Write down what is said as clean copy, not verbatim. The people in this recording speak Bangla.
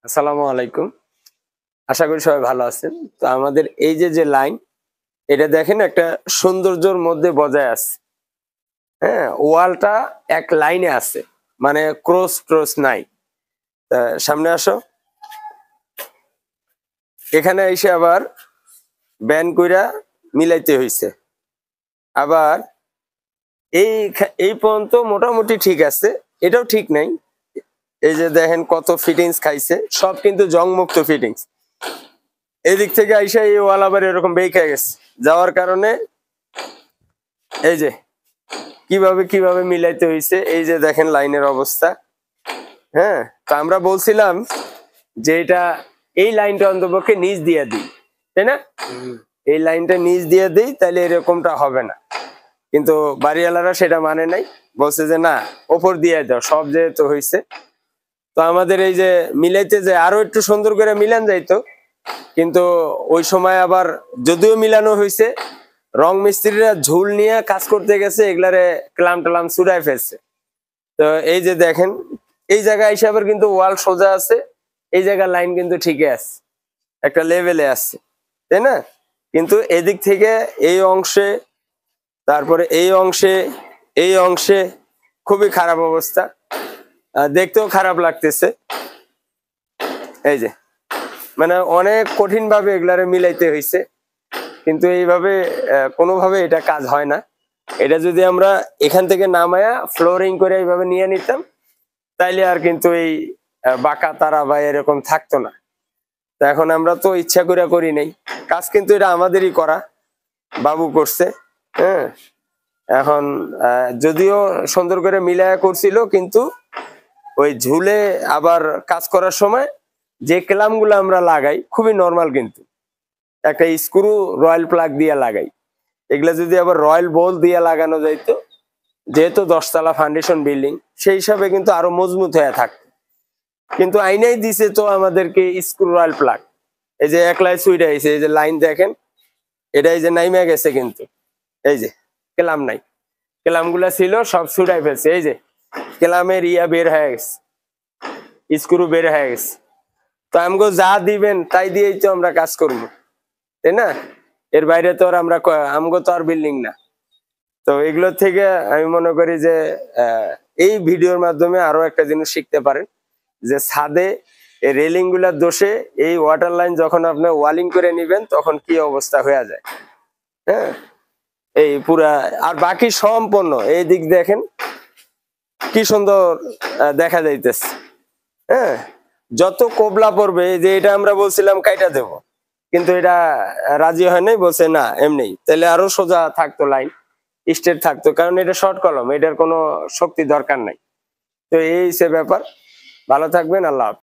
আসসালামু আলাইকুম। আশা করি সবাই ভালো আছেন। তো আমাদের এই যে লাইন, এটা দেখেন একটা সৌন্দর্যের মধ্যে বজায় আছে। হ্যাঁ? ওয়ালটা এক লাইনে আছে। মানে ক্রস নাই। তা সামনে আসো। এখানে এসে আবার ব্যান কইরা মিলাইতে হইছে। আবার এই পর্যন্ত মোটামুটি ঠিক আছে। এটাও ঠিক নাই। এই যে দেখেন কত ফিটিংস খাইছে। সব কিন্তু জংমুক্ত ফিটিংস। এদিক থেকে আইসা এই ওয়াল আবার এরকম বেঁকে গেছে। যাওয়ার কারণে এই যে কিভাবে মিলাইতে হইছে, এই যে দেখেন লাইনের অবস্থা। হ্যাঁ, তো আমরা বলছিলাম যে এই লাইনটা অন্তপক্ষে নিচ দিয়ে দিই, তাই না? এই লাইনটা নিচ দিয়ে দিই, তাহলে এরকমটা হবে না। কিন্তু বাড়িওয়ালারা সেটা মানে নাই, বলছে যে না, ওপর দিয়ে দাও, সব যেহেতু হয়েছে। তো আমাদের এই যে মিলাইতে যে আরো একটু সুন্দর করে মিলান যাইতো, কিন্তু ওই সময় আবার যদিও মিলানো হয়েছে, রং মিস্ত্রিরা ঝুল নিয়ে কাজ করতে গেছে, এগুলারে ক্লাম টালাম চুরাই ফেলছে। তো এই যে দেখেন, এই জায়গায় হিসাবে কিন্তু ওয়াল সোজা আছে, এই জায়গার লাইন কিন্তু ঠিকই আছে, একটা লেভেলে আছে, তাই না? কিন্তু এদিক থেকে এই অংশে, তারপরে এই অংশে খুবই খারাপ অবস্থা, দেখতেও খারাপ লাগতেছে। এই যে মানে অনেক কঠিন ভাবে এগুলারে মিলাইতে হয়েছে, কিন্তু এইভাবে কোনোভাবে এটা কাজ হয় না। এটা যদি আমরা এখান থেকে নামায়া ফ্লোরিং করে এইভাবে নিয়ে নিতাম, তাইলে আর কিন্তু এই বাঁকা তারা বা এরকম থাকতো না। তো এখন আমরা তো ইচ্ছা করে করি নাই, কাজ কিন্তু এটা আমাদেরই করা, বাবু করছে। হ্যাঁ, এখন যদিও সুন্দর করে মিলায়া করছিল, কিন্তু ওই ঝুলে আবার কাজ করার সময় যে ক্লামগুলো আমরা লাগাই খুবই নর্মাল, কিন্তু একটা স্ক্রু রয়্যাল প্লাগ দিয়ে লাগাই। এগুলা যদি আবার রয়্যাল বোল দিয়ে লাগানো যাইতো, যেহেতু 10 তলা ফাউন্ডেশন বিল্ডিং, সেই হিসাবে কিন্তু আরো মজবুত হয়ে থাকতো। কিন্তু আইনাই দিছে তো আমাদেরকে স্ক্রু রয়্যাল প্লাগ। এই যে একলাই সুইটা আইছে, এই যে লাইন দেখেন, এটা এই যে নাইমা গেছে, কিন্তু এই যে ক্লাম নাই, ক্লাম গুলা ছিল সব ছুটাই ফেলছে। এই যে ক্লামের বের হয়ে গেছে, স্ক্রু বের হয়ে গেছে। তো আমগো যা দিবেন তাই দিয়েই তো আমরা কাজ করবো, তাই না? এর বাইরে তো আর আমগো তো আর বিল্ডিং না। তো এগুলো থেকে আমি মনে করি যে এই ভিডিওর মাধ্যমে আরো একটা জিনিস শিখতে পারেন, যে ছাদে এই রেলিং গুলার দোষে এই ওয়াটার লাইন যখন আপনি ওয়ালিং করে নিবেন, তখন কি অবস্থা হয়ে যায়। হ্যাঁ, এই পুরা আর বাকি সম্পূর্ণ এই দিক দেখেন কি সুন্দর দেখা যাইতেছে। হ্যাঁ, যত কোবলা পড়বে, যে এটা আমরা বলছিলাম কাইটা দেব, কিন্তু এটা রাজি হয় নাই, বলছে না এমনি, তাহলে আরো সোজা থাকতো লাইন, স্ট্রেট থাকতো, কারণ এটা শর্ট কলম, এটার কোনো শক্তি দরকার নাই। তো এই সে ব্যাপার। ভালো থাকবেন, আল্লাহ হাফেজ।